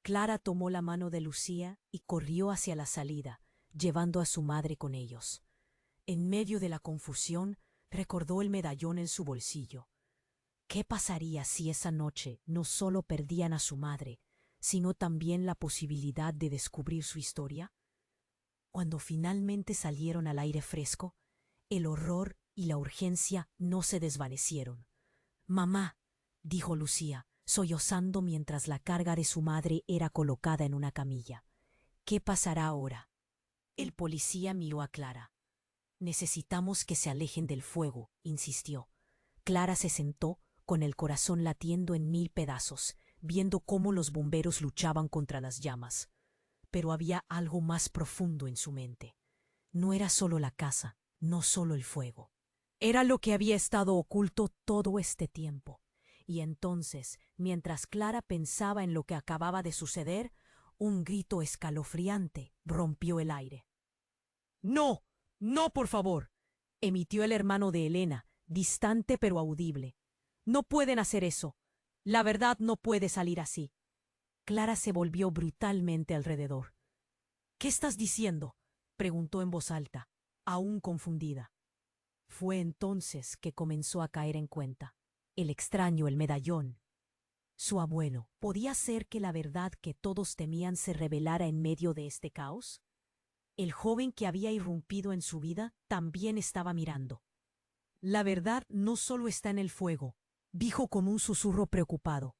Clara tomó la mano de Lucía y corrió hacia la salida, llevando a su madre con ellos. En medio de la confusión, recordó el medallón en su bolsillo. ¿Qué pasaría si esa noche no solo perdían a su madre, sino también la posibilidad de descubrir su historia? Cuando finalmente salieron al aire fresco, el horror y la urgencia no se desvanecieron. «Mamá», dijo Lucía, sollozando mientras la carga de su madre era colocada en una camilla. «¿Qué pasará ahora?». El policía miró a Clara. «Necesitamos que se alejen del fuego», insistió. Clara se sentó, con el corazón latiendo en 1000 pedazos, viendo cómo los bomberos luchaban contra las llamas. Pero había algo más profundo en su mente. No era solo la casa, no solo el fuego. Era lo que había estado oculto todo este tiempo. Y entonces, mientras Clara pensaba en lo que acababa de suceder, un grito escalofriante rompió el aire. «¡No! ¡No, por favor!», emitió el hermano de Elena, distante pero audible. «No pueden hacer eso. La verdad no puede salir así». Clara se volvió brutalmente alrededor. «¿Qué estás diciendo?», preguntó en voz alta, aún confundida. Fue entonces que comenzó a caer en cuenta. El extraño, el medallón. Su abuelo. ¿Podía ser que la verdad que todos temían se revelara en medio de este caos? El joven que había irrumpido en su vida también estaba mirando. «La verdad no solo está en el fuego», dijo con un susurro preocupado,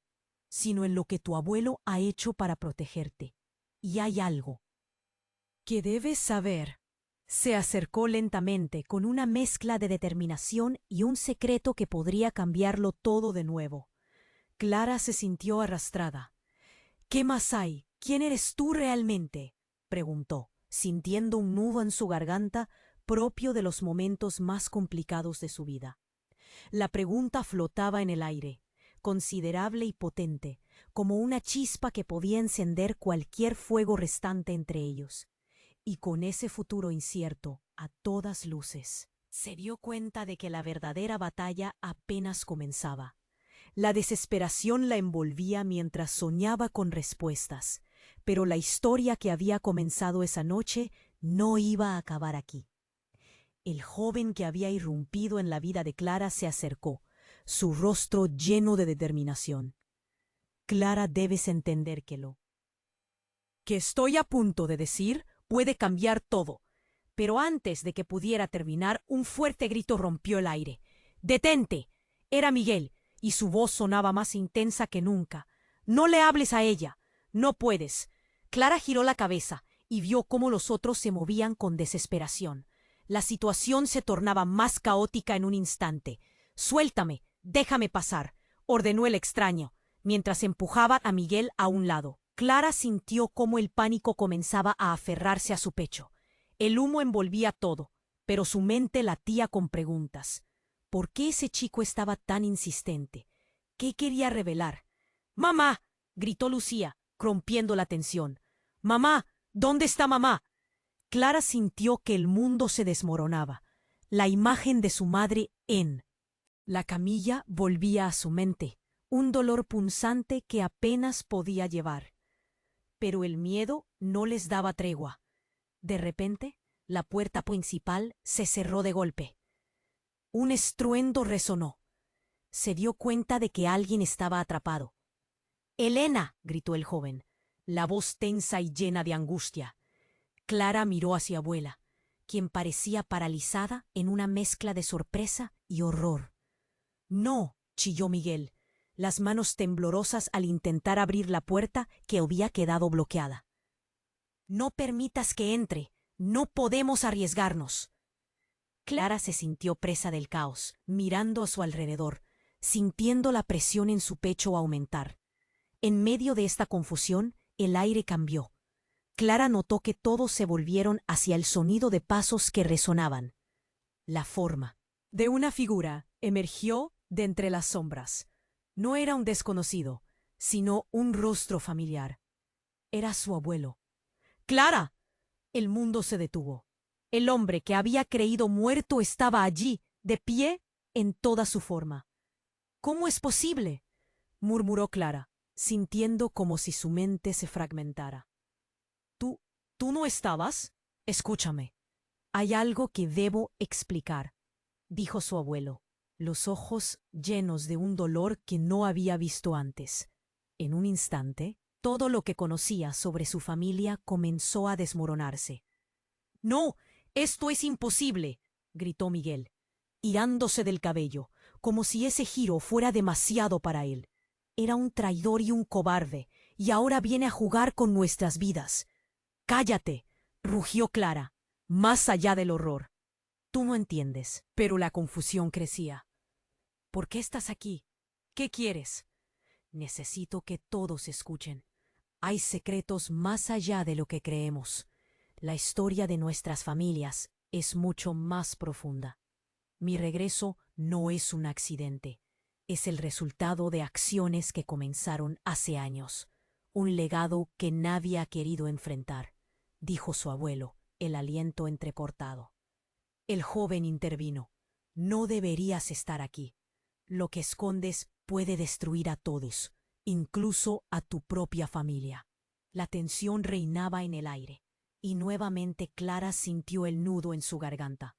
«sino en lo que tu abuelo ha hecho para protegerte. Y hay algo que debes saber». Se acercó lentamente, con una mezcla de determinación y un secreto que podría cambiarlo todo de nuevo. Clara se sintió arrastrada. «¿Qué más hay? ¿Quién eres tú realmente?», preguntó, sintiendo un nudo en su garganta propio de los momentos más complicados de su vida. La pregunta flotaba en el aire, considerable y potente, como una chispa que podía encender cualquier fuego restante entre ellos. Y con ese futuro incierto, a todas luces, se dio cuenta de que la verdadera batalla apenas comenzaba. La desesperación la envolvía mientras soñaba con respuestas, pero la historia que había comenzado esa noche no iba a acabar aquí. El joven que había irrumpido en la vida de Clara se acercó, su rostro lleno de determinación. «Clara, debes entender que estoy a punto de decir puede cambiar todo». Pero antes de que pudiera terminar, un fuerte grito rompió el aire. «¡Detente!». Era Miguel, y su voz sonaba más intensa que nunca. «No le hables a ella. No puedes». Clara giró la cabeza y vio cómo los otros se movían con desesperación. La situación se tornaba más caótica en un instante. «Suéltame, déjame pasar», ordenó el extraño, mientras empujaba a Miguel a un lado. Clara sintió cómo el pánico comenzaba a aferrarse a su pecho. El humo envolvía todo, pero su mente latía con preguntas. ¿Por qué ese chico estaba tan insistente? ¿Qué quería revelar? «¡Mamá!», gritó Lucía, rompiendo la tensión. «¡Mamá! ¿Dónde está mamá?». Clara sintió que el mundo se desmoronaba. La imagen de su madre en la camilla volvía a su mente, un dolor punzante que apenas podía llevar. Pero el miedo no les daba tregua. De repente, la puerta principal se cerró de golpe. Un estruendo resonó. Se dio cuenta de que alguien estaba atrapado. «¡Elena!», gritó el joven, la voz tensa y llena de angustia. Clara miró hacia abuela, quien parecía paralizada en una mezcla de sorpresa y horror. No, chilló Miguel, las manos temblorosas al intentar abrir la puerta que había quedado bloqueada. No permitas que entre. No podemos arriesgarnos. Clara se sintió presa del caos, mirando a su alrededor, sintiendo la presión en su pecho aumentar. En medio de esta confusión, el aire cambió. Clara notó que todos se volvieron hacia el sonido de pasos que resonaban. La forma de una figura emergió de entre las sombras. No era un desconocido, sino un rostro familiar. Era su abuelo. ¡Clara! El mundo se detuvo. El hombre que había creído muerto estaba allí, de pie, en toda su forma. ¿Cómo es posible?, murmuró Clara, sintiendo como si su mente se fragmentara. ¿Tú no estabas? Escúchame. Hay algo que debo explicar, dijo su abuelo, los ojos llenos de un dolor que no había visto antes. En un instante, todo lo que conocía sobre su familia comenzó a desmoronarse. «¡No! ¡Esto es imposible!», gritó Miguel, tirándose del cabello, como si ese giro fuera demasiado para él. Era un traidor y un cobarde, y ahora viene a jugar con nuestras vidas. «¡Cállate!», rugió Clara, más allá del horror. Tú no entiendes, pero la confusión crecía. ¿Por qué estás aquí? ¿Qué quieres? Necesito que todos escuchen. Hay secretos más allá de lo que creemos. La historia de nuestras familias es mucho más profunda. Mi regreso no es un accidente. Es el resultado de acciones que comenzaron hace años. Un legado que nadie ha querido enfrentar, dijo su abuelo, el aliento entrecortado. El joven intervino. No deberías estar aquí. Lo que escondes puede destruir a todos, incluso a tu propia familia. La tensión reinaba en el aire, y nuevamente Clara sintió el nudo en su garganta.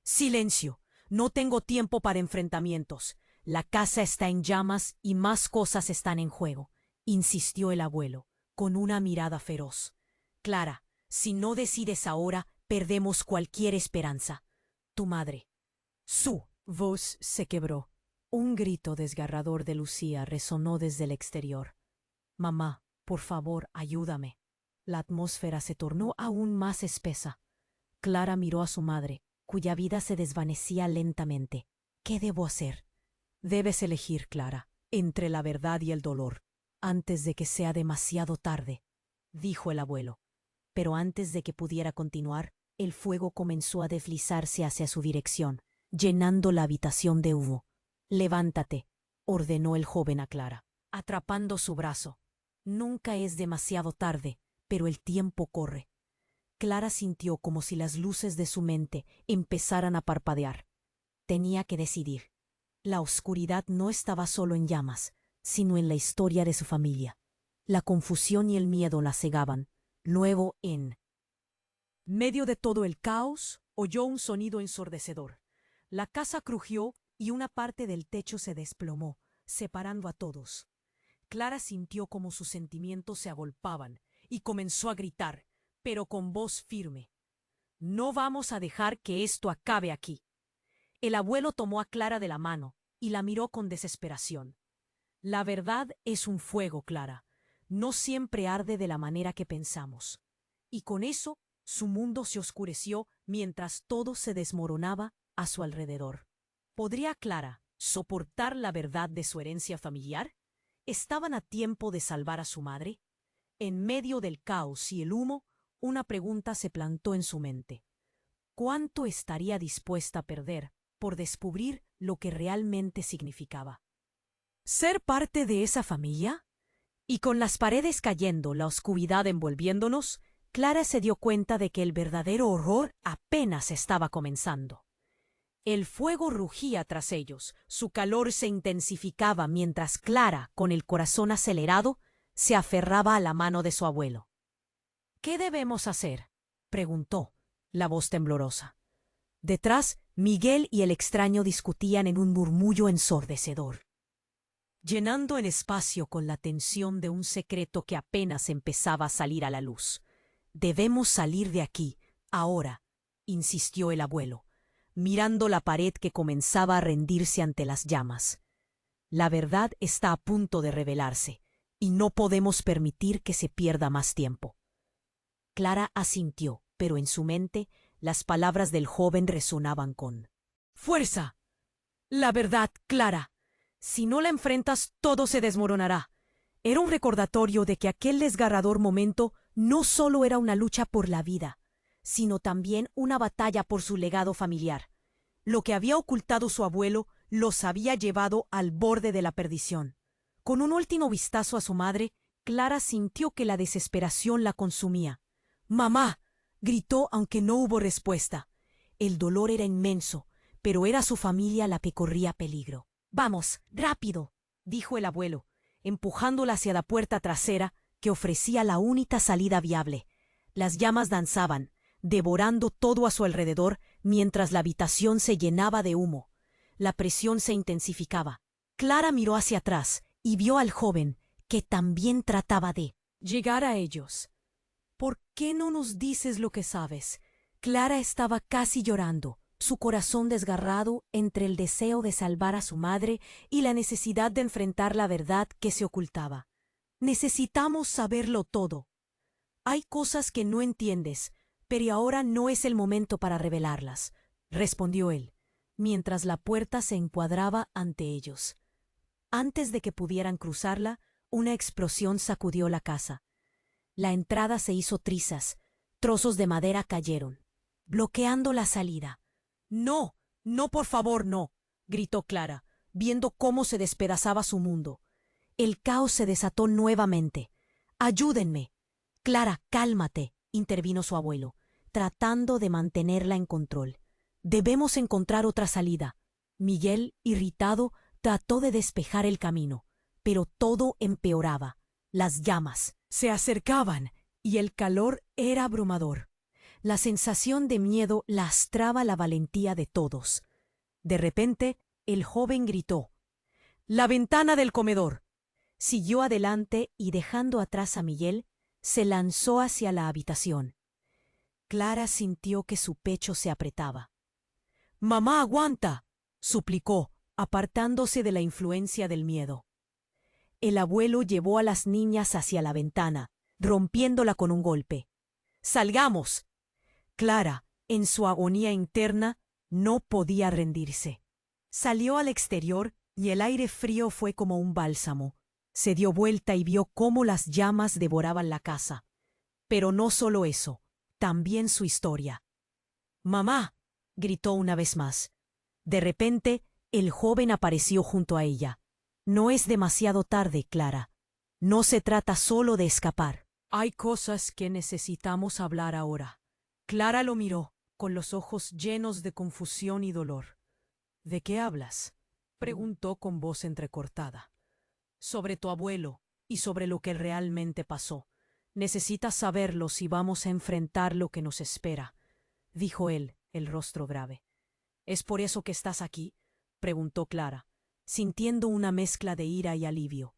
«¡Silencio! No tengo tiempo para enfrentamientos. La casa está en llamas y más cosas están en juego», insistió el abuelo, con una mirada feroz. «Clara, si no decides ahora, perdemos cualquier esperanza. Tu madre». Su voz se quebró. Un grito desgarrador de Lucía resonó desde el exterior. «Mamá, por favor, ayúdame». La atmósfera se tornó aún más espesa. Clara miró a su madre, cuya vida se desvanecía lentamente. «¿Qué debo hacer?» «Debes elegir, Clara, entre la verdad y el dolor, antes de que sea demasiado tarde», dijo el abuelo. Pero antes de que pudiera continuar, el fuego comenzó a deslizarse hacia su dirección, llenando la habitación de humo. «Levántate», ordenó el joven a Clara, atrapando su brazo. «Nunca es demasiado tarde, pero el tiempo corre». Clara sintió como si las luces de su mente empezaran a parpadear. Tenía que decidir. La oscuridad no estaba solo en llamas, sino en la historia de su familia. La confusión y el miedo la cegaban. Luego, en medio de todo el caos, oyó un sonido ensordecedor. La casa crujió y una parte del techo se desplomó, separando a todos. Clara sintió como sus sentimientos se agolpaban y comenzó a gritar, pero con voz firme. «No vamos a dejar que esto acabe aquí». El abuelo tomó a Clara de la mano y la miró con desesperación. «La verdad es un fuego, Clara. No siempre arde de la manera que pensamos». Y con eso, su mundo se oscureció mientras todo se desmoronaba a su alrededor. ¿Podría Clara soportar la verdad de su herencia familiar? ¿Estaban a tiempo de salvar a su madre? En medio del caos y el humo, una pregunta se plantó en su mente. ¿Cuánto estaría dispuesta a perder por descubrir lo que realmente significaba? ¿Ser parte de esa familia? Y con las paredes cayendo, la oscuridad envolviéndonos, Clara se dio cuenta de que el verdadero horror apenas estaba comenzando. El fuego rugía tras ellos, su calor se intensificaba mientras Clara, con el corazón acelerado, se aferraba a la mano de su abuelo. «¿Qué debemos hacer?», preguntó, la voz temblorosa. Detrás, Miguel y el extraño discutían en un murmullo ensordecedor, llenando el espacio con la tensión de un secreto que apenas empezaba a salir a la luz. «Debemos salir de aquí, ahora», insistió el abuelo. mirando la pared que comenzaba a rendirse ante las llamas. La verdad está a punto de revelarse, y no podemos permitir que se pierda más tiempo. Clara asintió, pero en su mente las palabras del joven resonaban con fuerza. La verdad, Clara. Si no la enfrentas, todo se desmoronará. Era un recordatorio de que aquel desgarrador momento no solo era una lucha por la vida, sino también una batalla por su legado familiar. Lo que había ocultado su abuelo los había llevado al borde de la perdición. Con un último vistazo a su madre, Clara sintió que la desesperación la consumía. ¡Mamá! Gritó aunque no hubo respuesta. El dolor era inmenso, pero era su familia la que corría peligro. «Vamos, rápido», dijo el abuelo, empujándola hacia la puerta trasera que ofrecía la única salida viable. Las llamas danzaban, devorando todo a su alrededor mientras la habitación se llenaba de humo. La presión se intensificaba. Clara miró hacia atrás y vio al joven, que también trataba de llegar a ellos. «¿Por qué no nos dices lo que sabes?» Clara estaba casi llorando, su corazón desgarrado entre el deseo de salvar a su madre y la necesidad de enfrentar la verdad que se ocultaba. «Necesitamos saberlo todo. Hay cosas que no entiendes, pero ahora no es el momento para revelarlas», respondió él, mientras la puerta se encuadraba ante ellos. Antes de que pudieran cruzarla, una explosión sacudió la casa. La entrada se hizo trizas, trozos de madera cayeron, bloqueando la salida. «No, no, por favor, no», gritó Clara, viendo cómo se despedazaba su mundo. El caos se desató nuevamente. «Ayúdenme». «Clara, cálmate», intervino su abuelo, tratando de mantenerla en control. «Debemos encontrar otra salida». Miguel, irritado, trató de despejar el camino, pero todo empeoraba. Las llamas se acercaban y el calor era abrumador. La sensación de miedo lastraba la valentía de todos. De repente, el joven gritó: «¡La ventana del comedor!». Siguió adelante y, dejando atrás a Miguel, se lanzó hacia la habitación. Clara sintió que su pecho se apretaba. «¡Mamá, aguanta!», suplicó, apartándose de la influencia del miedo. El abuelo llevó a las niñas hacia la ventana, rompiéndola con un golpe. «¡Salgamos!». Clara, en su agonía interna, no podía rendirse. Salió al exterior y el aire frío fue como un bálsamo. Se dio vuelta y vio cómo las llamas devoraban la casa. Pero no solo eso, también su historia. «¡Mamá!», gritó una vez más. De repente, el joven apareció junto a ella. «No es demasiado tarde, Clara. No se trata solo de escapar. Hay cosas que necesitamos hablar ahora». Clara lo miró, con los ojos llenos de confusión y dolor. «¿De qué hablas?», preguntó con voz entrecortada. «Sobre tu abuelo y sobre lo que realmente pasó. Necesitas saberlo si vamos a enfrentar lo que nos espera», dijo él, el rostro grave. «¿Es por eso que estás aquí?», preguntó Clara, sintiendo una mezcla de ira y alivio.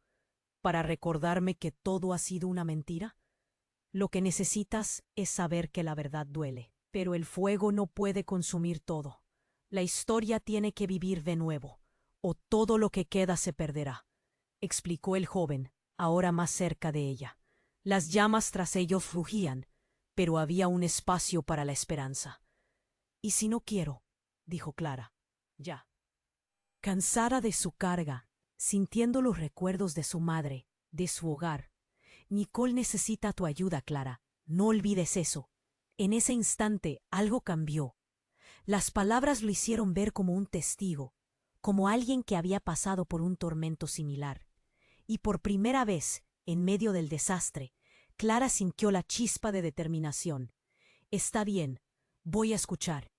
«¿Para recordarme que todo ha sido una mentira? Lo que necesitas es saber que la verdad duele, pero el fuego no puede consumir todo. La historia tiene que vivir de nuevo, o todo lo que queda se perderá», explicó el joven, ahora más cerca de ella. Las llamas tras ellos rugían, pero había un espacio para la esperanza. «¿Y si no quiero?», dijo Clara. «Ya». Cansada de su carga, sintiendo los recuerdos de su madre, de su hogar. «Nicole necesita tu ayuda, Clara. No olvides eso». En ese instante algo cambió. Las palabras lo hicieron ver como un testigo, como alguien que había pasado por un tormento similar. Y por primera vez, en medio del desastre, Clara sintió la chispa de determinación. «Está bien, voy a escuchar.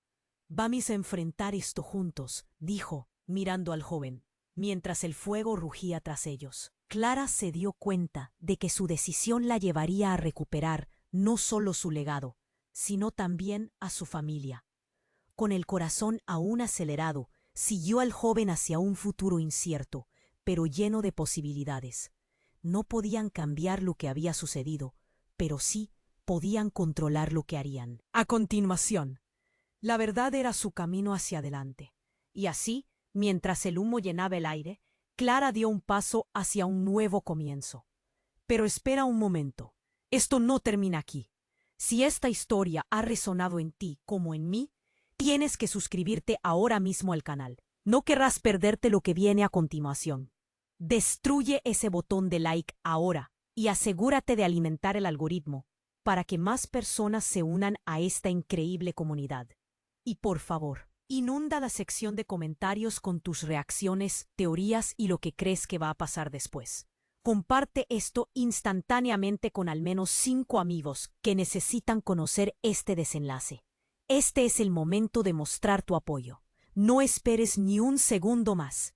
Vamos a enfrentar esto juntos», dijo, mirando al joven, mientras el fuego rugía tras ellos. Clara se dio cuenta de que su decisión la llevaría a recuperar no solo su legado, sino también a su familia. Con el corazón aún acelerado, siguió al joven hacia un futuro incierto, pero lleno de posibilidades. No podían cambiar lo que había sucedido, pero sí podían controlar lo que harían. A continuación, La verdad era su camino hacia adelante. Y así, mientras el humo llenaba el aire, Clara dio un paso hacia un nuevo comienzo. Pero espera un momento. Esto no termina aquí. Si esta historia ha resonado en ti como en mí, tienes que suscribirte ahora mismo al canal. No querrás perderte lo que viene a continuación. Destruye ese botón de like ahora y asegúrate de alimentar el algoritmo para que más personas se unan a esta increíble comunidad. Y por favor, inunda la sección de comentarios con tus reacciones, teorías y lo que crees que va a pasar después. Comparte esto instantáneamente con al menos 5 amigos que necesitan conocer este desenlace. Este es el momento de mostrar tu apoyo. No esperes ni un segundo más.